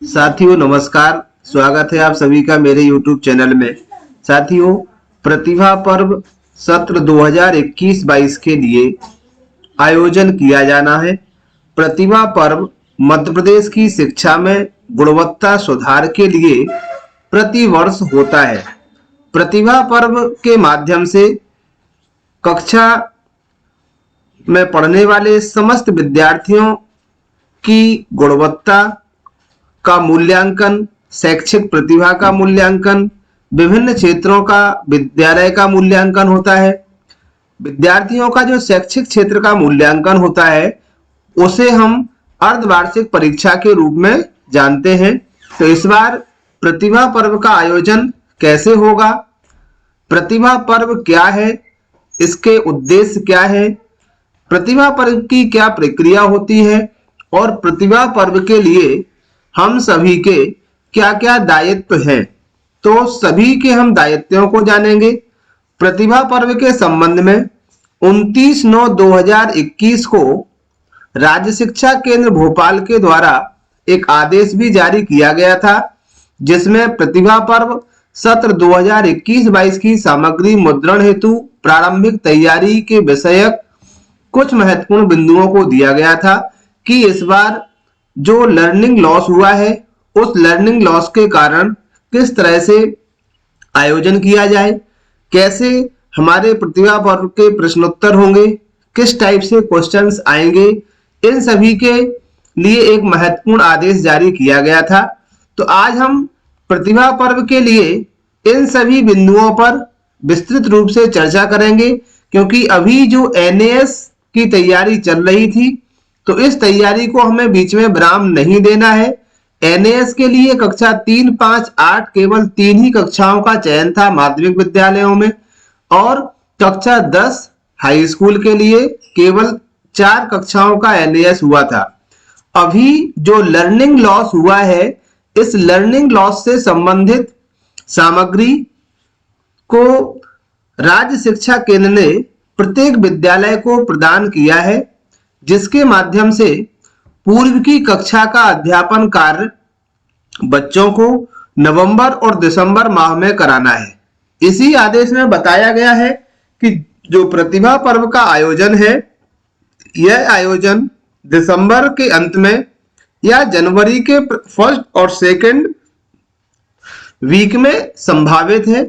साथियों नमस्कार। स्वागत है आप सभी का मेरे YouTube चैनल में। साथियों, प्रतिभा पर्व सत्र 2021-22 के लिए आयोजन किया जाना है। प्रतिभा पर्व मध्य प्रदेश की शिक्षा में गुणवत्ता सुधार के लिए प्रति वर्ष होता है। प्रतिभा पर्व के माध्यम से कक्षा में पढ़ने वाले समस्त विद्यार्थियों की गुणवत्ता का मूल्यांकन, शैक्षिक प्रतिभा का मूल्यांकन, विभिन्न क्षेत्रों का विद्यालय का मूल्यांकन होता है। विद्यार्थियों का जो शैक्षिक क्षेत्र का मूल्यांकन होता है उसे हम अर्धवार्षिक परीक्षा के रूप में जानते हैं। तो इस बार प्रतिभा पर्व का आयोजन कैसे होगा, प्रतिभा पर्व क्या है, इसके उद्देश्य क्या है, प्रतिभा पर्व की क्या प्रक्रिया होती है और प्रतिभा पर्व के लिए हम सभी के क्या क्या दायित्व हैं, तो सभी के हम दायित्वों को जानेंगे। प्रतिभा पर्व के संबंध में 29/9/2021 को राज्य शिक्षा केंद्र भोपाल के द्वारा एक आदेश भी जारी किया गया था, जिसमें प्रतिभा पर्व सत्र 2021-22 की सामग्री मुद्रण हेतु प्रारंभिक तैयारी के विषयक कुछ महत्वपूर्ण बिंदुओं को दिया गया था कि इस बार जो लर्निंग लॉस हुआ है उस लर्निंग लॉस के कारण किस तरह से आयोजन किया जाए, कैसे हमारे प्रतिभा पर्व के प्रश्नोत्तर होंगे, किस टाइप से क्वेश्चंस आएंगे, इन सभी के लिए एक महत्वपूर्ण आदेश जारी किया गया था। तो आज हम प्रतिभा पर्व के लिए इन सभी बिंदुओं पर विस्तृत रूप से चर्चा करेंगे, क्योंकि अभी जो एनएएस की तैयारी चल रही थी तो इस तैयारी को हमें बीच में विराम नहीं देना है। एनएएस के लिए कक्षा 3, 5, 8 केवल 3 ही कक्षाओं का चयन था माध्यमिक विद्यालयों में, और कक्षा 10 हाई स्कूल के लिए केवल 4 कक्षाओं का एनएएस हुआ था। अभी जो लर्निंग लॉस हुआ है, इस लर्निंग लॉस से संबंधित सामग्री को राज्य शिक्षा केंद्र ने प्रत्येक विद्यालय को प्रदान किया है, जिसके माध्यम से पूर्व की कक्षा का अध्यापन कार्य बच्चों को नवंबर और दिसंबर माह में कराना है। इसी आदेश में बताया गया है कि जो प्रतिभा पर्व का आयोजन है, यह आयोजन दिसंबर के अंत में या जनवरी के फर्स्ट और सेकंड वीक में संभावित है।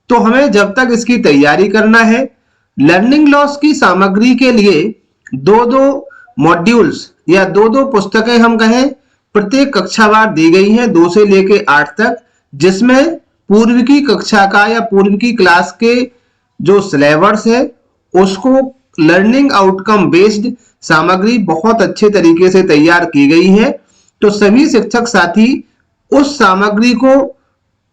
तो हमें जब तक इसकी तैयारी करना है, लर्निंग लॉस की सामग्री के लिए 2-2 मॉड्यूल्स या 2-2 पुस्तकें हम कहें प्रत्येक कक्षावार दी गई हैं, 2 से लेकर 8 तक, जिसमें पूर्व की कक्षा का या पूर्व की क्लास के जो सिलेबस है उसको लर्निंग आउटकम बेस्ड सामग्री बहुत अच्छे तरीके से तैयार की गई है। तो सभी शिक्षक साथी उस सामग्री को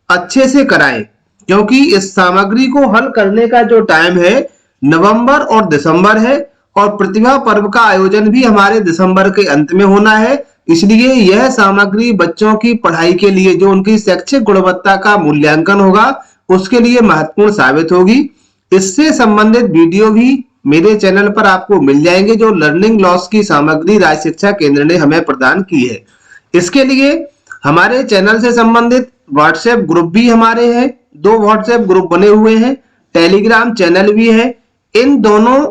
अच्छे से कराएं, क्योंकि इस सामग्री को हल करने का जो टाइम है नवंबर और दिसंबर है, और प्रतिभा पर्व का आयोजन भी हमारे दिसंबर के अंत में होना है। इसलिए यह सामग्री बच्चों की पढ़ाई के लिए, जो उनकी शैक्षिक गुणवत्ता का मूल्यांकन होगा, उसके लिए महत्वपूर्ण साबित होगी। इससे संबंधित वीडियो भी मेरे चैनल पर आपको मिल जाएंगे, जो लर्निंग लॉस की सामग्री राज्य शिक्षा केंद्र ने हमें प्रदान की है। इसके लिए हमारे चैनल से संबंधित व्हाट्सएप ग्रुप भी हमारे हैं, 2 व्हाट्सएप ग्रुप बने हुए हैं, टेलीग्राम चैनल भी है। इन दोनों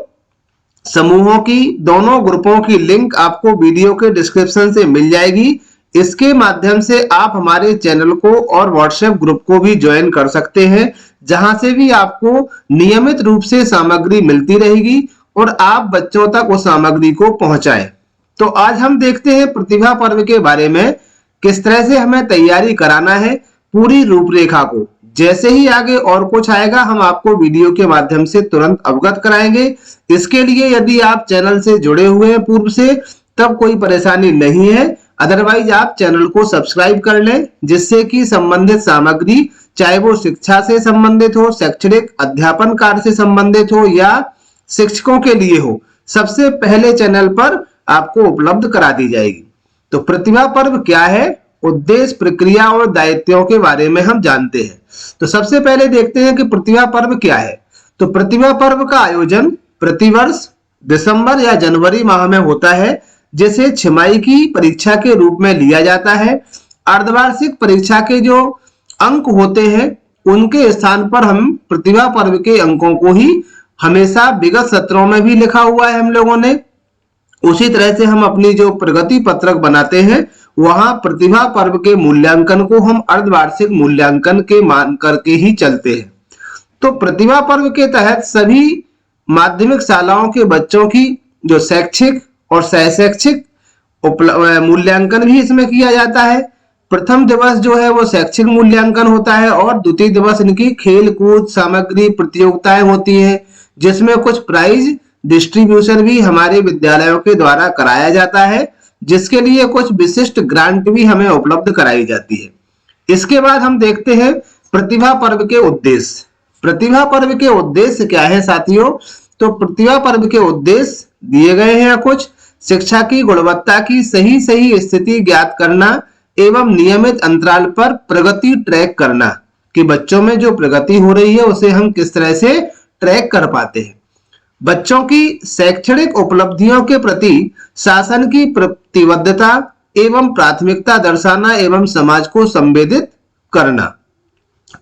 समूहों की, दोनों ग्रुपों की लिंक आपको वीडियो के डिस्क्रिप्शन से मिल जाएगी। इसके माध्यम से आप हमारे चैनल को और व्हाट्सएप ग्रुप को भी ज्वाइन कर सकते हैं, जहां से भी आपको नियमित रूप से सामग्री मिलती रहेगी और आप बच्चों तक उस सामग्री को पहुंचाएं। तो आज हम देखते हैं प्रतिभा पर्व के बारे में, किस तरह से हमें तैयारी कराना है, पूरी रूपरेखा को। जैसे ही आगे और कुछ आएगा हम आपको वीडियो के माध्यम से तुरंत अवगत कराएंगे। इसके लिए यदि आप चैनल से जुड़े हुए हैं पूर्व से, तब कोई परेशानी नहीं है, अदरवाइज आप चैनल को सब्सक्राइब कर लें, जिससे कि संबंधित सामग्री, चाहे वो शिक्षा से संबंधित हो, शैक्षणिक अध्यापन कार्य से संबंधित हो या शिक्षकों के लिए हो, सबसे पहले चैनल पर आपको उपलब्ध करा दी जाएगी। तो प्रतिभा पर्व क्या है, उद्देश्य, प्रक्रिया और दायित्वों के बारे में हम जानते हैं। तो सबसे पहले देखते हैं कि प्रतिभा पर्व क्या है। तो प्रतिभा पर्व का आयोजन प्रतिवर्ष दिसंबर या जनवरी माह में होता है, जिसे छमाही की परीक्षा के रूप में लिया जाता है। अर्धवार्षिक परीक्षा के जो अंक होते हैं उनके स्थान पर हम प्रतिभा पर्व के अंकों को ही हमेशा विगत सत्रों में भी लिखा हुआ है हम लोगों ने। उसी तरह से हम अपनी जो प्रगति पत्रक बनाते हैं वहां प्रतिभा पर्व के मूल्यांकन को हम अर्धवार्षिक मूल्यांकन के मान करके ही चलते हैं। तो प्रतिभा पर्व के तहत सभी माध्यमिक शालाओं के बच्चों की जो शैक्षिक और सहशैक्षिक मूल्यांकन भी इसमें किया जाता है। प्रथम दिवस जो है वो शैक्षिक मूल्यांकन होता है और द्वितीय दिवस इनकी खेल कूद सामग्री प्रतियोगिताएं होती हैं, जिसमें कुछ प्राइज डिस्ट्रीब्यूशन भी हमारे विद्यालयों के द्वारा कराया जाता है, जिसके लिए कुछ विशिष्ट ग्रांट भी हमें उपलब्ध कराई जाती है। इसके बाद हम देखते हैं प्रतिभा पर्व के उद्देश्य। प्रतिभा पर्व के उद्देश्य क्या है साथियों? तो प्रतिभा पर्व के उद्देश्य दिए गए हैं कुछ। शिक्षा की गुणवत्ता की सही स्थिति ज्ञात करना एवं नियमित अंतराल पर प्रगति ट्रैक करना कि बच्चों में जो प्रगति हो रही है उसे हम किस तरह से ट्रैक कर पाते हैं। बच्चों की शैक्षणिक उपलब्धियों के प्रति शासन की प्रतिबद्धता एवं प्राथमिकता दर्शाना एवं समाज को संवेदित करना।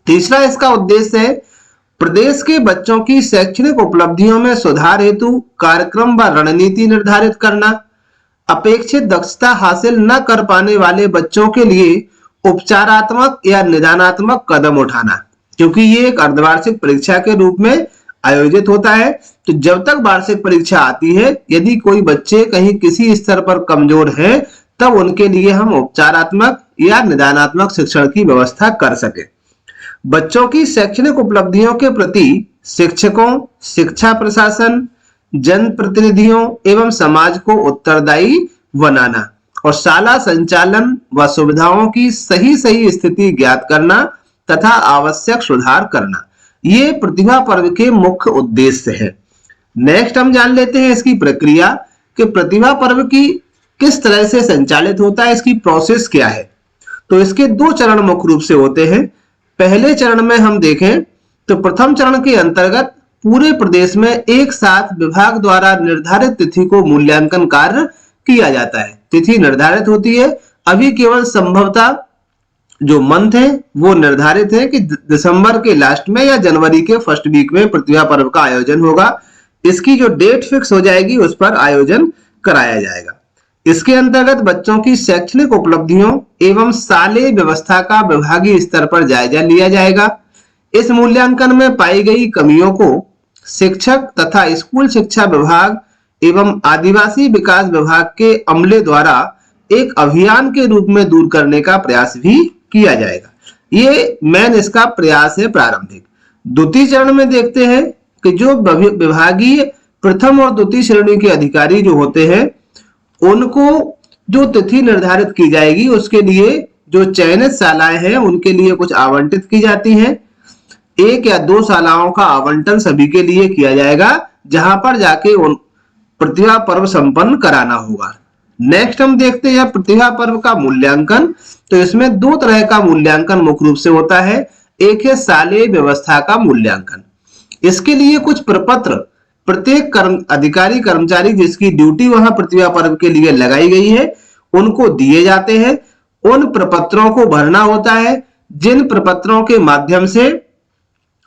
तीसरा इसका उद्देश्य है प्रदेश के बच्चों की शैक्षणिक उपलब्धियों में सुधार हेतु कार्यक्रम व रणनीति निर्धारित करना। अपेक्षित दक्षता हासिल न कर पाने वाले बच्चों के लिए उपचारात्मक या निदानात्मक कदम उठाना, क्योंकि ये एक अर्धवार्षिक परीक्षा के रूप में आयोजित होता है। तो जब तक वार्षिक परीक्षा आती है यदि कोई बच्चे कहीं किसी स्तर पर कमजोर हैं तब उनके लिए हम उपचारात्मक या निदानात्मक शिक्षण की व्यवस्था कर सके। बच्चों की शैक्षणिक उपलब्धियों के प्रति शिक्षकों, शिक्षा प्रशासन, जनप्रतिनिधियों एवं समाज को उत्तरदायी बनाना और शाला संचालन व सुविधाओं की सही स्थिति ज्ञात करना तथा आवश्यक सुधार करना, ये प्रतिभा पर्व के मुख्य उद्देश्य है। नेक्स्ट हम जान लेते हैं इसकी प्रक्रिया कि प्रतिभा पर्व की किस तरह से संचालित होता है, इसकी प्रोसेस क्या है। तो इसके दो चरण मुख्य रूप से होते हैं। पहले चरण में हम देखें तो प्रथम चरण के अंतर्गत पूरे प्रदेश में एक साथ विभाग द्वारा निर्धारित तिथि को मूल्यांकन कार्य किया जाता है। तिथि निर्धारित होती है, अभी केवल संभवतः जो मंथ है वो निर्धारित है कि दिसंबर के लास्ट में या जनवरी के फर्स्ट वीक में प्रतिभा पर्व का आयोजन होगा। इसकी जो डेट फिक्स हो जाएगी उस पर आयोजन कराया जाएगा। इसके अंतर्गत बच्चों की शैक्षणिक उपलब्धियों एवं शालेय व्यवस्था का विभागीय स्तर पर जायजा लिया जाएगा। इस मूल्यांकन में पाई गई कमियों को शिक्षक तथा स्कूल शिक्षा विभाग एवं आदिवासी विकास विभाग के अमले द्वारा एक अभियान के रूप में दूर करने का प्रयास भी किया जाएगा। ये मेन इसका प्रयास है प्रारंभिक। द्वितीय चरण में देखते हैं कि जो विभागीय प्रथम और द्वितीय श्रेणी के अधिकारी जो होते हैं उनको जो तिथि निर्धारित की जाएगी उसके लिए जो चयनित शालाएं हैं उनके लिए कुछ आवंटित की जाती हैं। एक या दो शालाओं का आवंटन सभी के लिए किया जाएगा जहां पर जाके उन प्रतिभा पर्व संपन्न कराना होगा। नेक्स्ट हम देखते हैं प्रतिभा पर्व का मूल्यांकन। तो इसमें दो तरह का मूल्यांकन मुख्य रूप से होता है। एक है शालेय व्यवस्था का मूल्यांकन। इसके लिए कुछ प्रपत्र प्रत्येक अधिकारी कर्मचारी जिसकी ड्यूटी वहां प्रतिभा पर्व के लिए लगाई गई है उनको दिए जाते हैं। उन प्रपत्रों को भरना होता है जिन प्रपत्रों के माध्यम से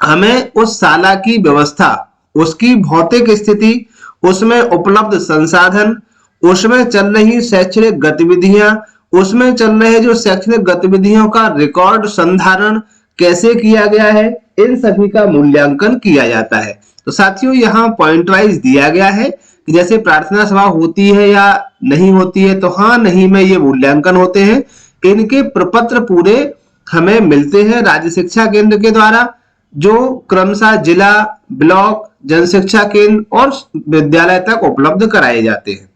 हमें उस शाला की व्यवस्था, उसकी भौतिक स्थिति, उसमें उपलब्ध संसाधन, उसमें चल रही शैक्षणिक गतिविधियां, उसमें चल रहे जो शैक्षणिक गतिविधियों का रिकॉर्ड संधारण कैसे किया गया है, इन सभी का मूल्यांकन किया जाता है। तो साथियों यहाँ पॉइंट वाइज दिया गया है कि जैसे प्रार्थना सभा होती है या नहीं होती है, तो हाँ नहीं में ये मूल्यांकन होते हैं। इनके प्रपत्र पूरे हमें मिलते हैं राज्य शिक्षा केंद्र के द्वारा, जो क्रमशः जिला, ब्लॉक, जन शिक्षा केंद्र और विद्यालय तक उपलब्ध कराए जाते हैं।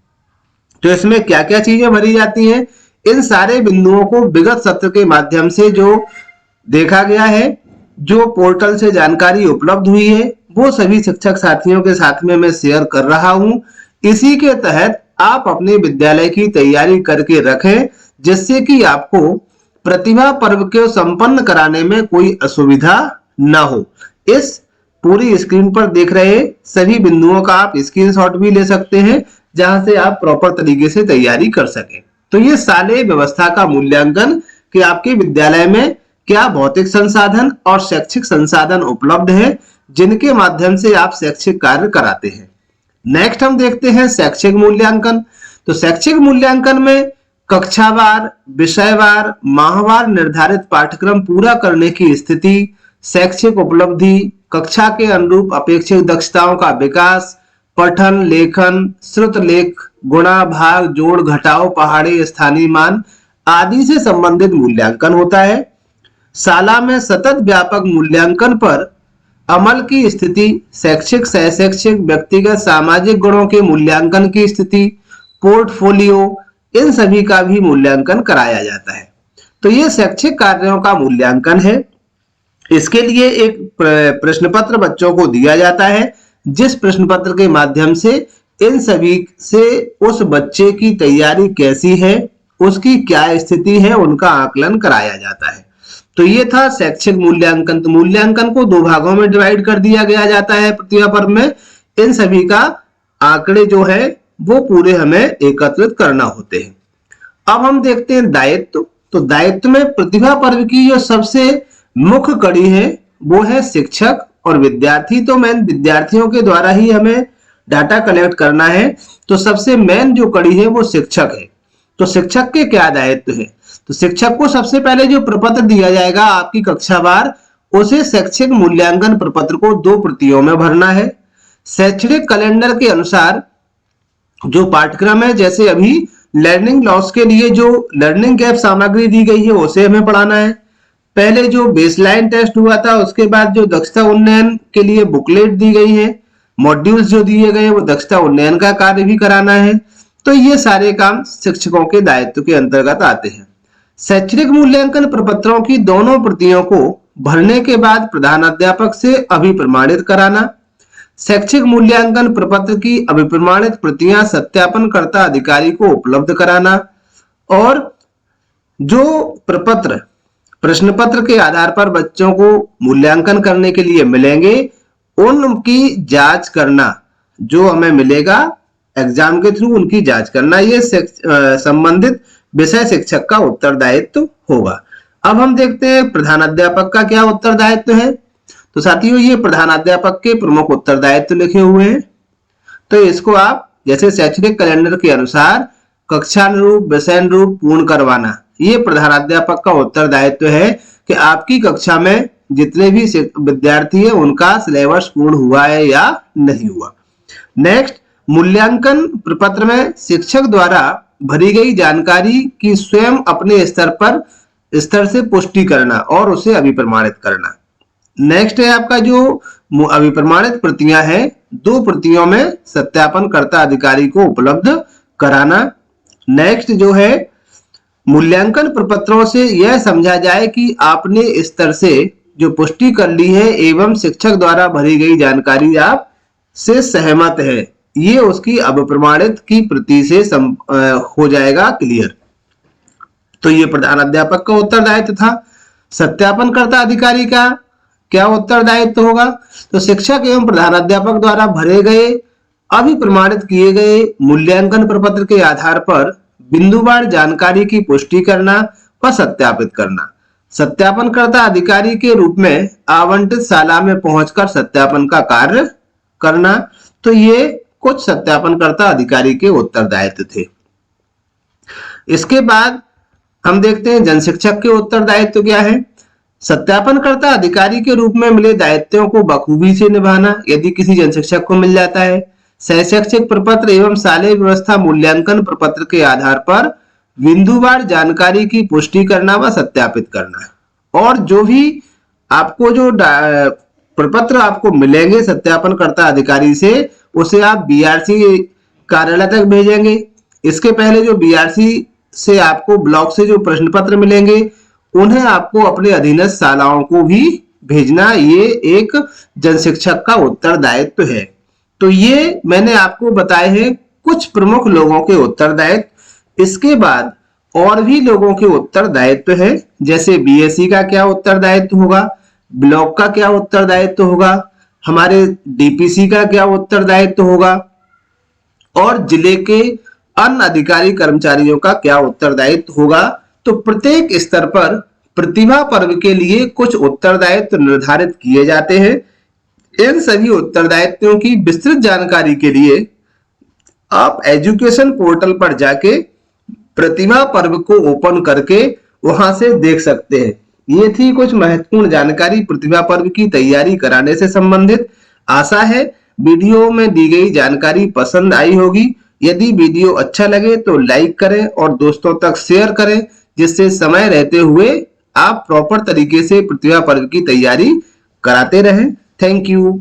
तो इसमें क्या क्या चीजें भरी जाती हैं, इन सारे बिंदुओं को विगत सत्र के माध्यम से जो देखा गया है, जो पोर्टल से जानकारी उपलब्ध हुई है, वो सभी शिक्षक साथियों के साथ में मैं शेयर कर रहा हूं। इसी के तहत आप अपने विद्यालय की तैयारी करके रखें जिससे कि आपको प्रतिभा पर्व को संपन्न कराने में कोई असुविधा ना हो। इस पूरी स्क्रीन पर देख रहे सभी बिंदुओं का आप स्क्रीनशॉट भी ले सकते हैं जहां से आप प्रॉपर तरीके से तैयारी कर सकें। तो ये शालेय व्यवस्था का मूल्यांकन कि आपके विद्यालय में क्या भौतिक संसाधन और शैक्षिक संसाधन उपलब्ध है जिनके माध्यम से आप शैक्षिक कार्य कराते हैं। नेक्स्ट हम देखते हैं शैक्षिक मूल्यांकन। तो शैक्षिक मूल्यांकन में कक्षावार, विषयवार, माहवार निर्धारित पाठ्यक्रम पूरा करने की स्थिति, शैक्षिक उपलब्धि, कक्षा के अनुरूप अपेक्षित दक्षताओं का विकास, पठन, लेखन, श्रुत लेख, गुणा, भाग, जोड़, घटाव, पहाड़े, स्थानीय मान आदि से संबंधित मूल्यांकन होता है। शाला में सतत व्यापक मूल्यांकन पर अमल की स्थिति, शैक्षिक, सहशैक्षिक, व्यक्तिगत, सामाजिक गुणों के मूल्यांकन की स्थिति, पोर्टफोलियो, इन सभी का भी मूल्यांकन कराया जाता है। तो ये शैक्षिक कार्यों का मूल्यांकन है। इसके लिए एक प्रश्न पत्र बच्चों को दिया जाता है, जिस प्रश्न पत्र के माध्यम से इन सभी से उस बच्चे की तैयारी कैसी है, उसकी क्या स्थिति है, उनका आकलन कराया जाता है। तो ये था शैक्षिक मूल्यांकन। तो मूल्यांकन को दो भागों में डिवाइड कर दिया गया जाता है प्रतिभा पर्व में। इन सभी का आंकड़े जो है वो पूरे हमें एकत्रित करना होते हैं। अब हम देखते हैं दायित्व। तो दायित्व में प्रतिभा पर्व की जो सबसे मुख्य कड़ी है वो है शिक्षक और विद्यार्थी। तो मेन विद्यार्थियों के द्वारा ही हमें डाटा कलेक्ट करना है। तो सबसे मेन जो कड़ी है वो शिक्षक है। तो शिक्षक के क्या दायित्व है? तो शिक्षक को सबसे पहले जो प्रपत्र दिया जाएगा आपकी कक्षावार, उसे शैक्षिक मूल्यांकन प्रपत्र को 2 प्रतियों में भरना है। शैक्षणिक कैलेंडर के अनुसार जो पाठ्यक्रम है, जैसे अभी लर्निंग लॉस के लिए जो लर्निंग गैप सामग्री दी गई है उसे हमें पढ़ाना है। पहले जो बेसलाइन टेस्ट हुआ था, उसके बाद जो दक्षता उन्नयन के लिए बुकलेट दी गई है, मॉड्यूल्स जो दिए गए हैं वो दक्षता उन्नयन का कार्य भी कराना है। तो ये सारे काम शिक्षकों के दायित्व के अंतर्गत आते हैं। शैक्षणिक मूल्यांकन प्रपत्रों की दोनों प्रतियों को भरने के बाद प्रधानाध्यापक से अभिप्रमाणित कराना। शैक्षिक मूल्यांकन प्रपत्र की अभिप्रमाणित प्रतियां सत्यापनकर्ता अधिकारी को उपलब्ध कराना और जो प्रपत्र प्रश्न पत्र के आधार पर बच्चों को मूल्यांकन करने के लिए मिलेंगे उनकी जांच करना। जो हमें मिलेगा एग्जाम के थ्रू उनकी जांच करना, ये संबंधित विषय शिक्षक का उत्तरदायित्व होगा। अब हम देखते हैं प्रधानाध्यापक का क्या उत्तरदायित्व है। तो साथियों, ये प्रधानाध्यापक के प्रमुख उत्तरदायित्व लिखे हुए हैं। तो इसको आप जैसे शैक्षणिक कैलेंडर के अनुसार कक्षानुरूप, विषयानुरूप पूर्ण करवाना, ये प्रधानाध्यापक का उत्तरदायित्व है कि आपकी कक्षा में जितने भी विद्यार्थी हैं उनका सिलेबस पूर्ण हुआ है या नहीं हुआ। नेक्स्ट, मूल्यांकन प्रपत्र में शिक्षक द्वारा भरी गई जानकारी की स्वयं अपने स्तर से पुष्टि करना और उसे अभिप्रमाणित करना। नेक्स्ट है आपका जो अभिप्रमाणित प्रतियां हैं, 2 प्रतियों में सत्यापनकर्ता अधिकारी को उपलब्ध कराना। नेक्स्ट जो है मूल्यांकन प्रपत्रों से यह समझा जाए कि आपने स्तर से जो पुष्टि कर ली है एवं शिक्षक द्वारा भरी गई जानकारी आप से सहमत है, ये उसकी अभिप्रमाणित की प्रति से हो जाएगा क्लियर। तो ये प्रधानाध्यापक का उत्तरदायित्व था। सत्यापनकर्ता अधिकारी का क्या उत्तरदायित्व होगा? तो शिक्षक एवं प्रधानाध्यापक द्वारा भरे गए अभिप्रमाणित किए गए मूल्यांकन प्रपत्र के आधार पर बिंदुवार जानकारी की पुष्टि करना व सत्यापित करना। सत्यापनकर्ता अधिकारी के रूप में आवंटित शाला में पहुंचकर सत्यापन का कार्य करना। तो ये कुछ सत्यापनकर्ता अधिकारी के उत्तरदायित्व थे। इसके बाद हम देखते हैं जनशिक्षक के उत्तरदायित्व क्या है। सत्यापनकर्ता अधिकारी के रूप में मिले दायित्वों को बखूबी से निभाना यदि किसी जनशिक्षक को मिल जाता है। सहशैक्षिक प्रपत्र एवं शालेय व्यवस्था मूल्यांकन प्रपत्र के आधार पर बिंदुवार जानकारी की पुष्टि करना व सत्यापित करना। और जो भी आपको जो प्रपत्र आपको मिलेंगे सत्यापनकर्ता अधिकारी से, उसे आप बीआरसी कार्यालय तक भेजेंगे। इसके पहले जो बीआरसी से आपको ब्लॉक से जो प्रश्न पत्र मिलेंगे उन्हें आपको अपने अधीनस्थ शालाओं को भी भेजना। ये एक जनशिक्षक का उत्तरदायित्व है। तो ये मैंने आपको बताए हैं कुछ प्रमुख लोगों के उत्तरदायित्व। इसके बाद और भी लोगों के उत्तरदायित्व है, जैसे बीएससी का क्या उत्तरदायित्व होगा, ब्लॉक का क्या उत्तरदायित्व होगा, हमारे डीपीसी का क्या उत्तरदायित्व होगा और जिले के अन्य अधिकारी कर्मचारियों का क्या उत्तरदायित्व होगा। तो प्रत्येक स्तर पर प्रतिभा पर्व के लिए कुछ उत्तरदायित्व निर्धारित किए जाते हैं। इन सभी उत्तरदायित्वों की विस्तृत जानकारी के लिए आप एजुकेशन पोर्टल पर जाके प्रतिभा पर्व को ओपन करके वहां से देख सकते हैं। ये थी कुछ महत्वपूर्ण जानकारी प्रतिभा पर्व की तैयारी कराने से संबंधित। आशा है वीडियो में दी गई जानकारी पसंद आई होगी। यदि वीडियो अच्छा लगे तो लाइक करें और दोस्तों तक शेयर करें, जिससे समय रहते हुए आप प्रॉपर तरीके से प्रतिभा पर्व की तैयारी कराते रहें। Thank you.